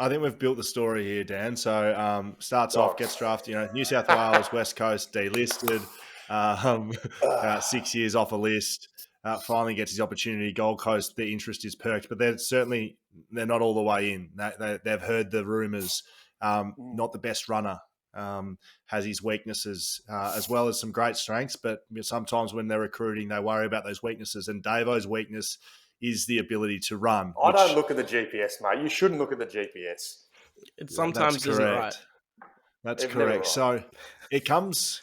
we've built the story here, Dan. So starts off, gets drafted. New South Wales, West Coast, delisted. 6 years off a list. Finally gets his opportunity. Gold Coast, the interest is perked, but they're not all the way in. They've heard the rumours. Not the best runner. Has his weaknesses as well as some great strengths, but sometimes when they're recruiting, they worry about those weaknesses. And Davo's weakness is the ability to run. I don't look at the GPS, mate. You shouldn't look at the GPS. It sometimes isn't right. That's correct. Right. So it comes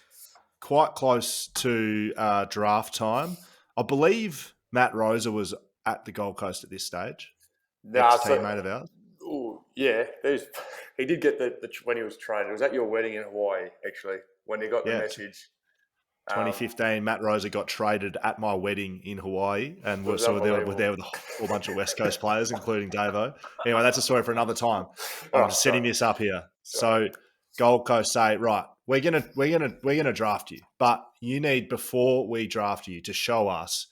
quite close to draft time. I believe Matt Rosa was at the Gold Coast at this stage. Ex-teammate of ours. Yeah, he did get the when he was traded. It was at your wedding in Hawaii, actually, when he got the message. 2015, Matt Rosa got traded at my wedding in Hawaii, and we're there with a whole bunch of West Coast players, including Davo. Anyway, that's a story for another time. I'm just setting this up here. So Gold Coast say, right, we're gonna draft you, but you need, before we draft you, to show us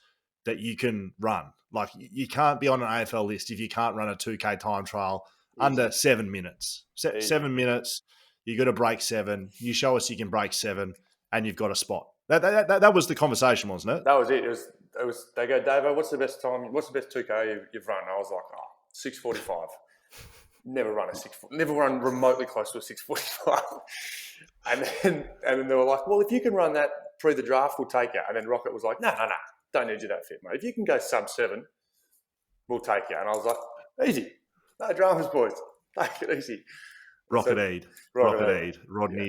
that you can run. Like, you can't be on an AFL list if you can't run a 2K time trial under 7 minutes. 7 minutes, you got to break 7. You show us you can break 7, and you've got a spot. That was the conversation, wasn't it? That was it. It was. They go, Davo, what's the best time? What's the best 2K you've run? I was like, 6:45. Never run remotely close to a 6:45. And then they were like, well, if you can run that pre the draft, we'll take you. And then Rocket was like, no, don't need you that fit, mate. If you can go sub 7, we'll take you. And I was like, easy, no dramas, boys. Take it easy. Rodney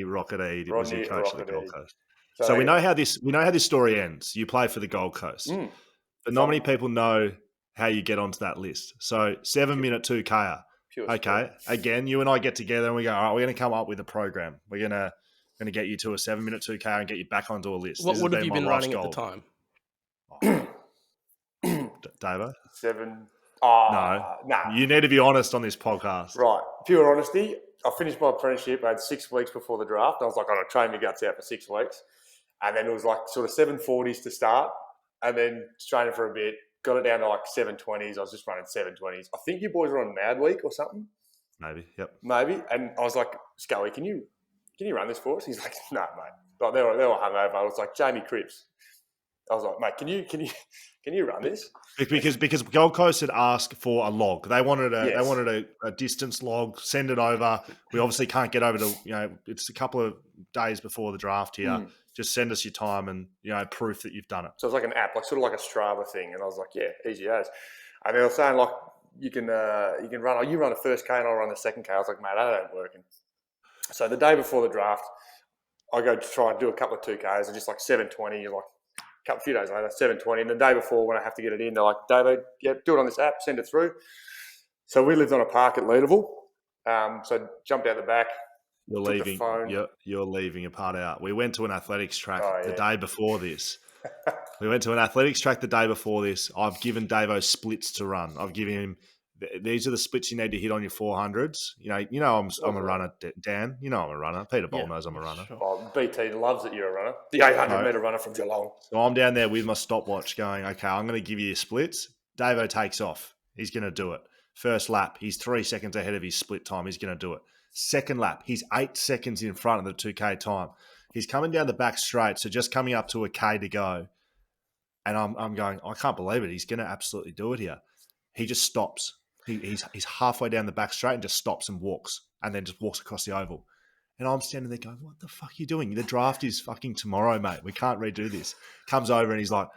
Rocket Eade was your coach of the Gold Coast. So we know how this story ends. You play for the Gold Coast, but not many people know how you get onto that list. So 7-minute 2K. Okay, again, you and I get together and we go, all right, we're going to come up with a program. We're going to get you to a 7-minute 2K and get you back onto a list. What have you been running at the time? Davo? 7. No. You need to be honest on this podcast. Right. Pure honesty. I finished my apprenticeship. I had 6 weeks before the draft. I was like, I'm going to train my guts out for 6 weeks. And then it was like sort of 740s to start, and then training for a bit. Got it down to like 720s. I was just running 720s. I think you boys were on Mad Week or something. Maybe. Yep. Maybe. And I was like, Scully, can you run this for us? He's like, no, mate. Like they were hungover. I was like, Jamie Cripps. I was like, mate, can you run this? Because Gold Coast had asked for a log. They wanted a distance log. Send it over. We obviously can't get over to, it's a couple of days before the draft here. Just send us your time and proof that you've done it. So it's like an app, like sort of like a Strava thing. And I was like, yeah, easy as. And they were saying like you can run. You run the first K and I'll run the second K. I was like, mate, that ain't working. So the day before the draft, I go to try and do a couple of 2Ks and just like 720. You're like. A few days later, 720. And the day before, when I have to get it in, they're like, David, do it on this app, send it through. So we lived on a park at Leederville. So jumped out the back. You're leaving a part out. We went to an athletics track the day before this. I've given Davo splits to run. I've given him, these are the splits you need to hit on your 400s. I'm a runner, Dan. I'm a runner. Peter Ball knows I'm a runner. Sure. Oh, BT loves that you're a runner. The 800-metre runner from Geelong. So I'm down there with my stopwatch going, okay, I'm going to give you your splits. Davo takes off. He's going to do it. First lap, he's 3 seconds ahead of his split time. He's going to do it. Second lap, he's 8 seconds in front of the 2K time. He's coming down the back straight, so just coming up to a K to go. And I'm going, I can't believe it. He's going to absolutely do it here. He just stops. He's halfway down the back straight and just stops and walks, and then just walks across the oval. And I'm standing there going, what the fuck are you doing? The draft is fucking tomorrow, mate. We can't redo this. Comes over and he's like,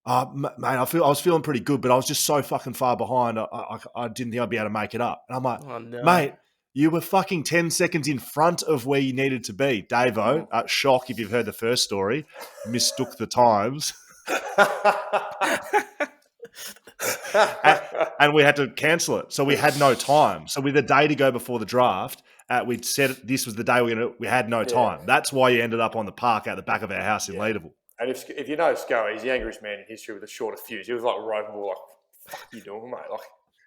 mate, I was feeling pretty good, but I was just so fucking far behind. I didn't think I'd be able to make it up. And I'm like, oh, no. Mate, you were fucking 10 seconds in front of where you needed to be. Davo, shock if you've heard the first story, mistook the times. and we had to cancel it. So we had no time. So with a day to go before the draft, we'd said this was the day we had no time. That's why you ended up on the park out the back of our house in Leederville. And if you know Scully, he's the angriest man in history with the shortest fuse. He was like roving ball, like, fuck you doing, mate? Like,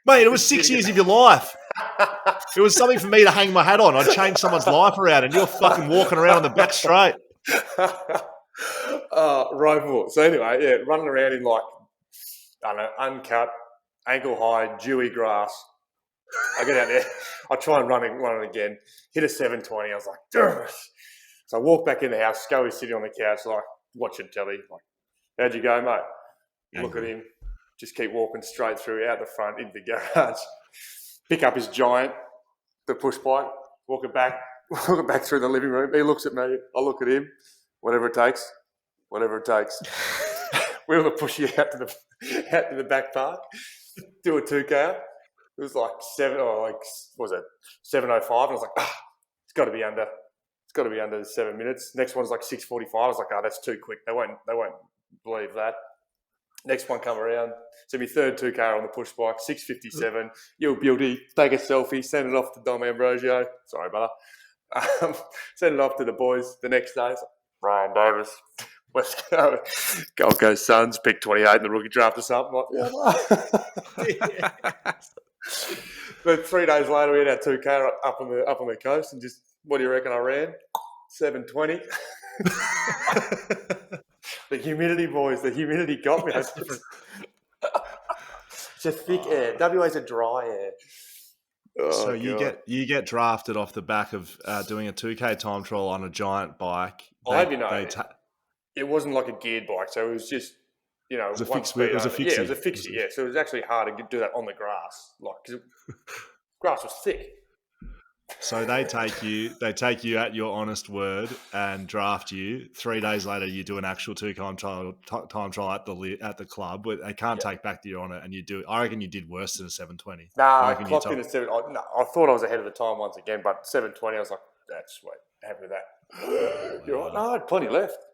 mate, it was 6 years of your life. It was something for me to hang my hat on. I'd change someone's life around and you're fucking walking around on the back straight. Roving ball. So anyway, running around in like, I don't know, uncut, ankle high, dewy grass. I get out there. I try and run it again. Hit a 7:20. I was like, damn it. So I walk back in the house. Scully's sitting on the couch, like, watching telly. Like, how'd you go, mate? Look at him. Just keep walking straight through, out the front, into the garage. Pick up his giant, the push bike, walking back through the living room. He looks at me. I look at him. Whatever it takes. Whatever it takes. We're going to push you out to the back park. Do a 2K. It was like 7:05. And I was like, it's got to be under. It's got to be under 7 minutes. Next one's like 6:45. I was like, that's too quick. They won't believe that. Next one come around. So my third 2K on the push bike, 6:57. You're beauty. Take a selfie. Send it off to Dom Ambrosio. Sorry, brother. Send it off to the boys the next day. It's like, Ryan Davis. Let's go. Gold Coast Suns, pick 28 in the rookie draft or something. But 3 days later, we had our 2K up on the coast, and just, what do you reckon I ran? 7:20. The humidity, boys. The humidity got me. It's a thick air. WA's a dry air. Oh, so God. you get drafted off the back of doing a 2K time trial on a giant bike. It wasn't like a geared bike, so it was just, it was a fixie. Yeah, it was a fixie. Yeah, so it was actually hard to do that on the grass, because grass was thick. So they take you at your honest word and draft you. 3 days later, you do an actual 2K time trial at the club. But they can't take back that you're on it, and you do. I reckon you did worse than a 7:20. Nah, I clocked in at 7. I thought I was ahead of the time once again, but 7:20, I was like, that's sweet. Happy with that. You're right. No, I had plenty left.